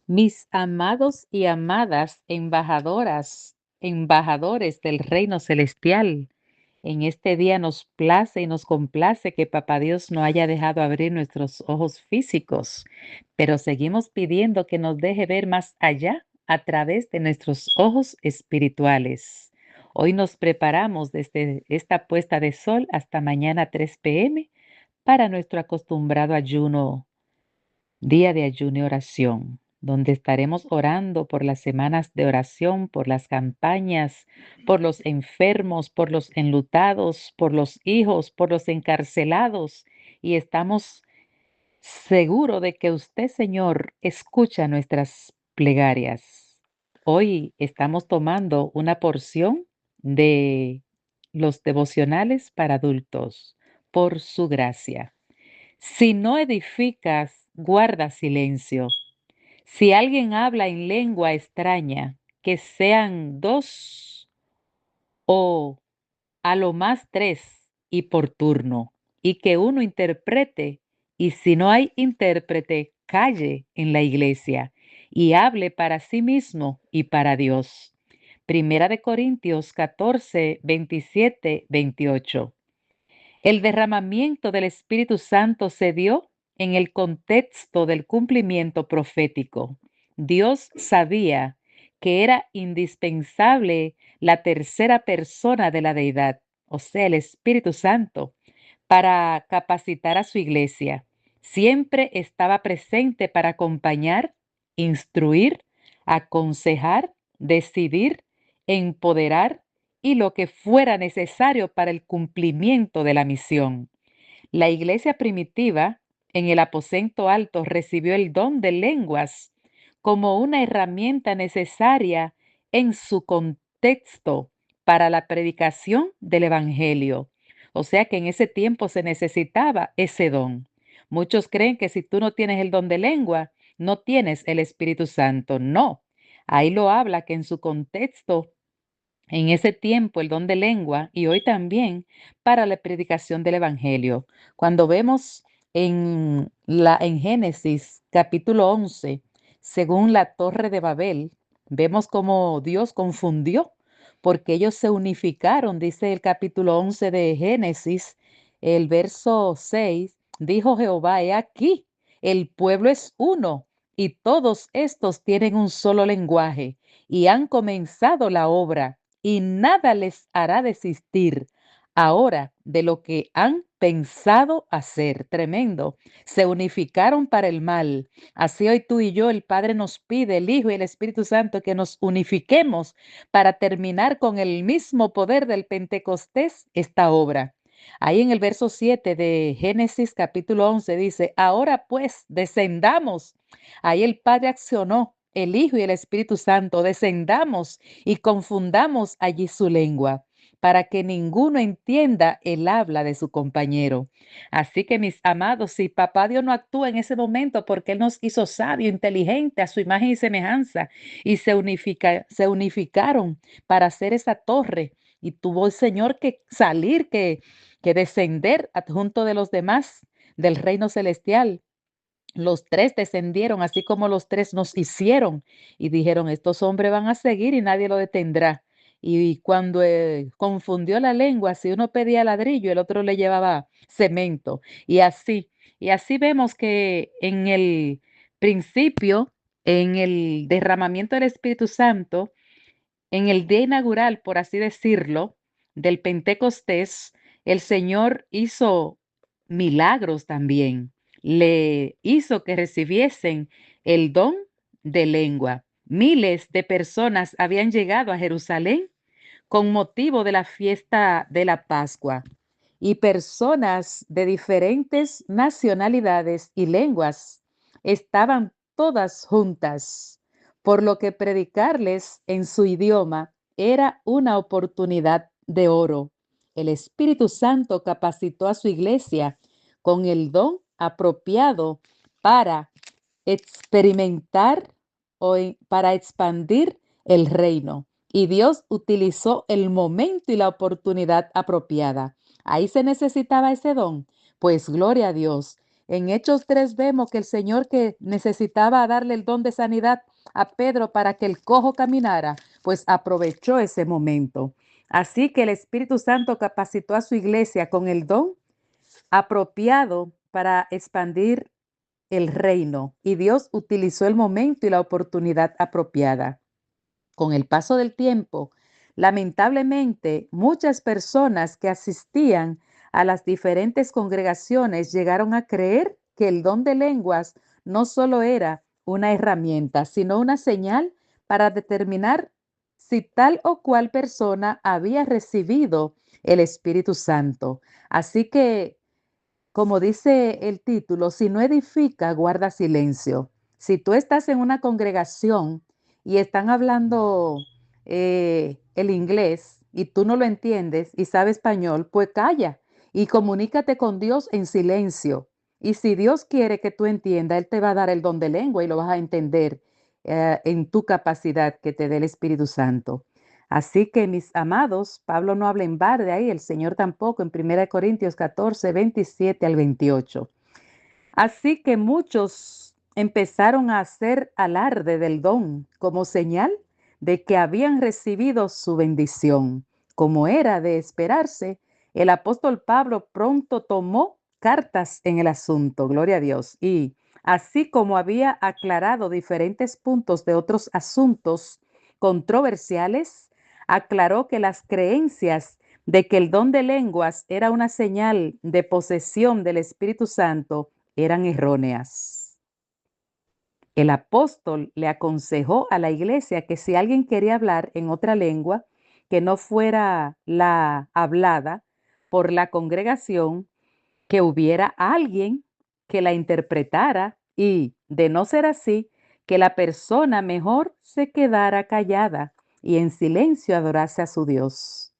Mis amados y amadas embajadores del reino celestial, en este día nos place y nos complace que Papá Dios no haya dejado abrir nuestros ojos físicos, pero seguimos pidiendo que nos deje ver más allá a través de nuestros ojos espirituales. Hoy nos preparamos desde esta puesta de sol hasta mañana 3 p.m. para nuestro acostumbrado ayuno, día de ayuno y oración, donde estaremos orando por las semanas de oración, por las campañas, por los enfermos, por los enlutados, por los hijos, por los encarcelados. Y estamos seguros de que usted, Señor, escucha nuestras plegarias. Hoy estamos tomando una porción de los devocionales para adultos, por su gracia. Si no edificas, guarda silencio. Si alguien habla en lengua extraña, que sean dos o a lo más tres y por turno, y que uno interprete, y si no hay intérprete, calle en la iglesia y hable para sí mismo y para Dios. Primera de Corintios 14, 27, 28. El derramamiento del Espíritu Santo se dio en el contexto del cumplimiento profético. Dios sabía que era indispensable la tercera persona de la deidad, o sea, el Espíritu Santo, para capacitar a su iglesia. Siempre estaba presente para acompañar, instruir, aconsejar, decidir, empoderar y lo que fuera necesario para el cumplimiento de la misión. La iglesia primitiva en el aposento alto recibió el don de lenguas como una herramienta necesaria en su contexto para la predicación del Evangelio. O sea que en ese tiempo se necesitaba ese don. Muchos creen que si tú no tienes el don de lengua, no tienes el Espíritu Santo. No, ahí lo habla que en su contexto en ese tiempo el don de lengua y hoy también para la predicación del Evangelio. Cuando vemos en Génesis capítulo 11, según la Torre de Babel, vemos cómo Dios confundió porque ellos se unificaron, dice el capítulo 11 de Génesis, el verso 6, dijo Jehová, he aquí, el pueblo es uno y todos estos tienen un solo lenguaje y han comenzado la obra y nada les hará desistir ahora de lo que han pensado hacer. Tremendo. Se unificaron para el mal. Así hoy tú y yo, el Padre nos pide, el Hijo y el Espíritu Santo, que nos unifiquemos para terminar con el mismo poder del Pentecostés esta obra. Ahí en el verso 7 de Génesis capítulo 11 dice, ahora pues descendamos. Ahí el Padre accionó, el Hijo y el Espíritu Santo, descendamos y confundamos allí su lengua, para que ninguno entienda el habla de su compañero. Así que mis amados, si papá Dios no actúa en ese momento porque Él nos hizo sabio, inteligente, a su imagen y semejanza, y se unificaron para hacer esa torre, y tuvo el Señor que salir, que descender adjunto de los demás del reino celestial. Los tres descendieron, así como los tres nos hicieron, y dijeron, estos hombres van a seguir y nadie lo detendrá. Y cuando confundió la lengua, si uno pedía ladrillo, el otro le llevaba cemento. Y así, y así vemos que en el principio, en el derramamiento del Espíritu Santo, en el día inaugural, por así decirlo, del Pentecostés, el Señor hizo milagros también. Le hizo que recibiesen el don de lengua. Miles de personas habían llegado a Jerusalén con motivo de la fiesta de la Pascua y personas de diferentes nacionalidades y lenguas estaban todas juntas, por lo que predicarles en su idioma era una oportunidad de oro. El Espíritu Santo capacitó a su iglesia con el don apropiado para experimentar para expandir el reino. Y Dios utilizó el momento y la oportunidad apropiada. Ahí se necesitaba ese don. Pues gloria a Dios. En Hechos 3 vemos que el Señor, que necesitaba darle el don de sanidad a Pedro para que el cojo caminara, pues aprovechó ese momento. Así que el Espíritu Santo capacitó a su iglesia con el don apropiado para expandir el reino, y Dios utilizó el momento y la oportunidad apropiada. Con el paso del tiempo, lamentablemente, muchas personas que asistían a las diferentes congregaciones llegaron a creer que el don de lenguas no solo era una herramienta, sino una señal para determinar si tal o cual persona había recibido el Espíritu Santo. Así que, como dice el título, si no edifica, guarda silencio. Si tú estás en una congregación y están hablando el inglés y tú no lo entiendes y sabes español, pues calla y comunícate con Dios en silencio. Y si Dios quiere que tú entiendas, Él te va a dar el don de lengua y lo vas a entender en tu capacidad que te dé el Espíritu Santo. Así que, mis amados, Pablo no habla en bar de ahí, el Señor tampoco, en 1 Corintios 14, 27 al 28. Así que muchos empezaron a hacer alarde del don como señal de que habían recibido su bendición. Como era de esperarse, el apóstol Pablo pronto tomó cartas en el asunto, gloria a Dios, y así como había aclarado diferentes puntos de otros asuntos controversiales, aclaró que las creencias de que el don de lenguas era una señal de posesión del Espíritu Santo eran erróneas. El apóstol le aconsejó a la iglesia que si alguien quería hablar en otra lengua que no fuera la hablada por la congregación, que hubiera alguien que la interpretara y, de no ser así, que la persona mejor se quedara callada y en silencio adorase a su Dios.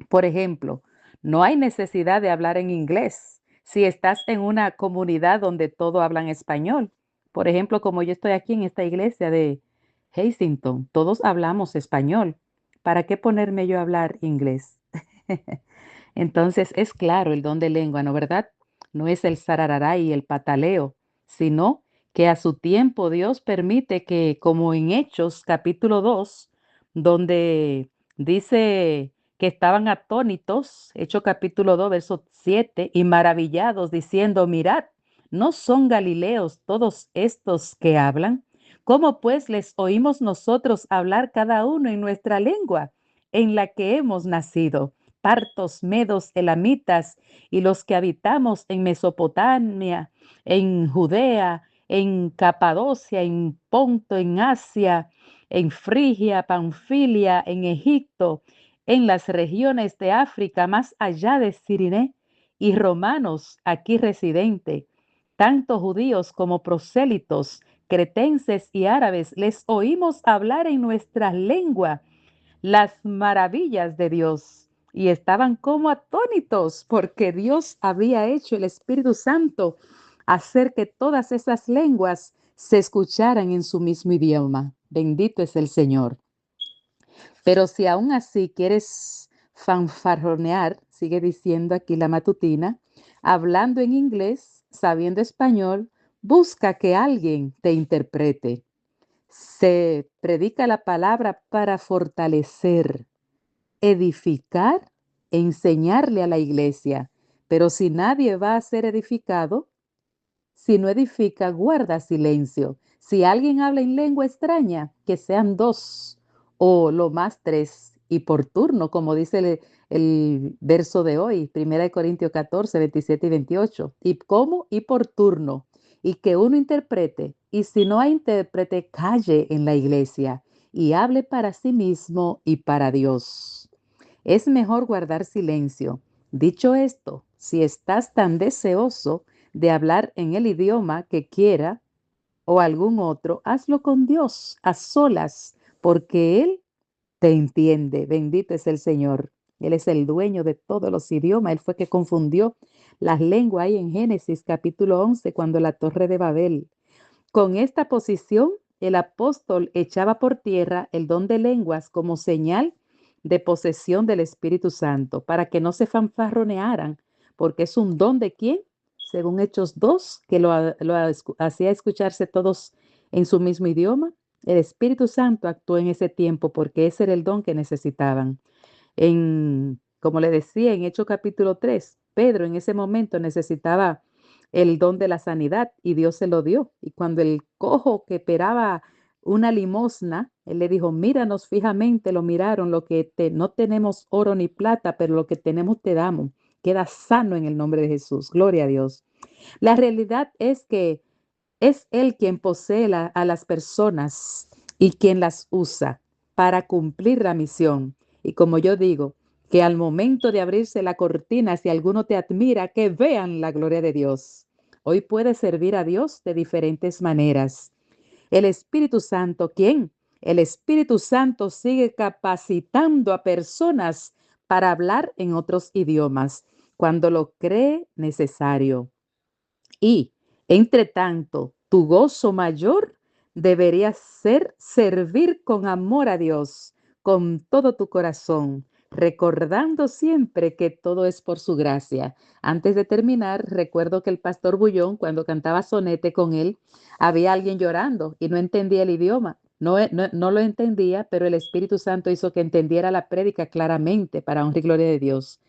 Por ejemplo, no hay necesidad de hablar en inglés si estás en una comunidad donde todo hablan español. Por ejemplo, como yo estoy aquí en esta iglesia de Hastington, todos hablamos español. ¿Para qué ponerme yo a hablar inglés? Entonces es claro el don de lengua, ¿no verdad? No es el sararará y el pataleo, sino que a su tiempo Dios permite que, como en Hechos capítulo 2, donde dice que estaban atónitos, Hechos capítulo 2, verso 7, y maravillados, diciendo, mirad, ¿no son galileos todos estos que hablan? ¿Cómo pues les oímos nosotros hablar cada uno en nuestra lengua, en la que hemos nacido? Partos, medos, elamitas y los que habitamos en Mesopotamia, en Judea, en Capadocia, en Ponto, en Asia, en Frigia, Panfilia, en Egipto, en las regiones de África más allá de Siriné, y romanos aquí residentes, tanto judíos como prosélitos, cretenses y árabes, les oímos hablar en nuestra lengua las maravillas de Dios y estaban como atónitos porque Dios había hecho el Espíritu Santo hacer que todas esas lenguas se escucharan en su mismo idioma. Bendito es el Señor. Pero si aún así quieres fanfarronear, sigue diciendo aquí la matutina, hablando en inglés, sabiendo español, busca que alguien te interprete. Se predica la palabra para fortalecer, edificar, enseñarle a la iglesia. Pero si nadie va a ser edificado, si no edifica, guarda silencio. Si alguien habla en lengua extraña, que sean dos o lo más tres y por turno, como dice el verso de hoy, 1 Corintios 14, 27 y 28. ¿Y cómo? Y por turno. Y que uno interprete. Y si no hay intérprete, calle en la iglesia y hable para sí mismo y para Dios. Es mejor guardar silencio. Dicho esto, si estás tan deseoso de hablar en el idioma que quiera o algún otro, hazlo con Dios, a solas, porque Él te entiende. Bendito es el Señor. Él es el dueño de todos los idiomas. Él fue que confundió las lenguas ahí en Génesis capítulo 11, cuando la torre de Babel. Con esta posición, el apóstol echaba por tierra el don de lenguas como señal de posesión del Espíritu Santo, para que no se fanfarronearan, porque es un don de quién? según Hechos 2, que hacía escucharse todos en su mismo idioma. El Espíritu Santo actuó en ese tiempo porque ese era el don que necesitaban. Como le decía, en Hechos capítulo 3, Pedro en ese momento necesitaba el don de la sanidad y Dios se lo dio. Y cuando el cojo que esperaba una limosna, él le dijo, míranos fijamente, lo miraron, no tenemos oro ni plata, pero lo que tenemos te damos. Queda sano en el nombre de Jesús. Gloria a Dios. La realidad es que es Él quien posee a las personas y quien las usa para cumplir la misión. Y como yo digo, que al momento de abrirse la cortina, si alguno te admira, que vean la gloria de Dios. Hoy puedes servir a Dios de diferentes maneras. El Espíritu Santo, ¿quién? El Espíritu Santo sigue capacitando a personas para hablar en otros idiomas cuando lo cree necesario. Y, entre tanto, tu gozo mayor debería ser servir con amor a Dios, con todo tu corazón, recordando siempre que todo es por su gracia. Antes de terminar, recuerdo que el pastor Bullón, cuando cantaba sonete con él, había alguien llorando y no entendía el idioma. No lo entendía, pero el Espíritu Santo hizo que entendiera la prédica claramente para honra y gloria de Dios.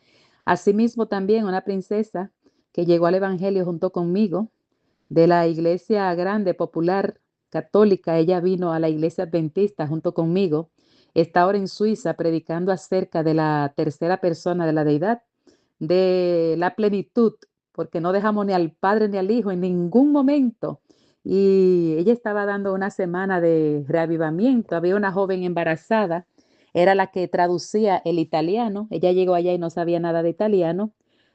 Asimismo, también una princesa que llegó al Evangelio junto conmigo, de la iglesia grande, popular, católica. Ella vino a la iglesia adventista junto conmigo. Está ahora en Suiza predicando acerca de la tercera persona de la deidad, de la plenitud, porque no dejamos ni al Padre ni al Hijo en ningún momento. Y ella estaba dando una semana de reavivamiento. Había una joven embarazada, era la que traducía el italiano. Ella llegó allá y no sabía nada de italiano.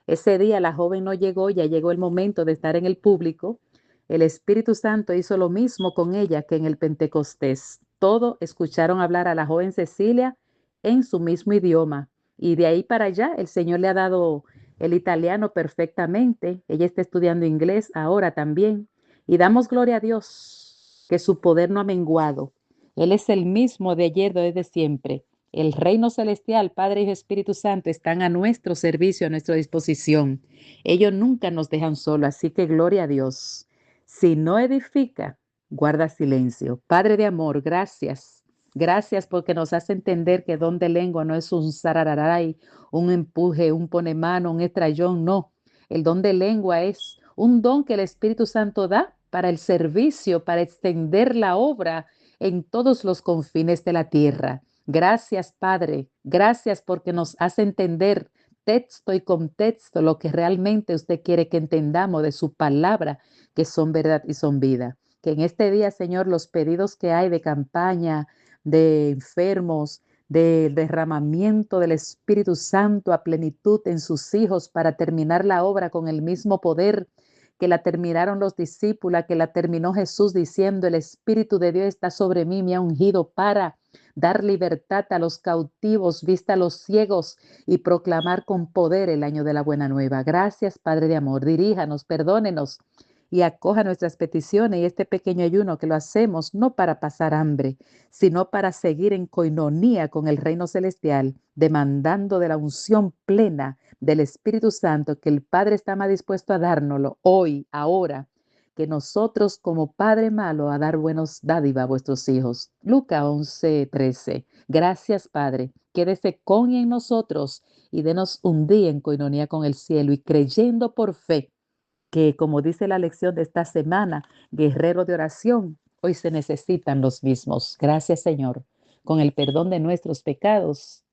Ese día la joven no llegó, ya llegó el momento de estar en el público. El Espíritu Santo hizo lo mismo con ella que en el Pentecostés. Todos escucharon hablar a la joven Cecilia en su mismo idioma. Y de ahí para allá el Señor le ha dado el italiano perfectamente. Ella está estudiando inglés ahora también. Y damos gloria a Dios que su poder no ha menguado. Él es el mismo de ayer, de hoy, de siempre. El reino celestial, Padre y Espíritu Santo están a nuestro servicio, a nuestra disposición. Ellos nunca nos dejan solos, así que gloria a Dios. Si no edifica, guarda silencio. Padre de amor, gracias. Gracias porque nos hace entender que don de lengua no es un sarararay, un empuje, un pone mano, un estrellón, no. El don de lengua es un don que el Espíritu Santo da para el servicio, para extender la obra en todos los confines de la tierra. Gracias, Padre. Gracias porque nos hace entender texto y contexto lo que realmente usted quiere que entendamos de su palabra, que son verdad y son vida. Que en este día, Señor, los pedidos que hay de campaña, de enfermos, del derramamiento del Espíritu Santo a plenitud en sus hijos para terminar la obra con el mismo poder que la terminaron los discípulos, que la terminó Jesús diciendo, el Espíritu de Dios está sobre mí, me ha ungido para dar libertad a los cautivos, vista a los ciegos y proclamar con poder el año de la buena nueva. Gracias, Padre de amor. Diríjanos, perdónenos y acoja nuestras peticiones y este pequeño ayuno que lo hacemos no para pasar hambre, sino para seguir en coinonía con el reino celestial, demandando de la unción plena del Espíritu Santo que el Padre está más dispuesto a dárnoslo hoy, ahora, que nosotros como Padre malo a dar buenos dádivas a vuestros hijos. Lucas 11:13. Gracias, Padre. Quédese con y en nosotros y denos un día en coinonía con el cielo y creyendo por fe que, como dice la lección de esta semana, guerrero de oración, hoy se necesitan los mismos. Gracias, Señor, con el perdón de nuestros pecados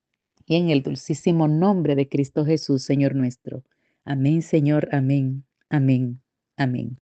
y en el dulcísimo nombre de Cristo Jesús, Señor nuestro. Amén, Señor, amén, amén, amén.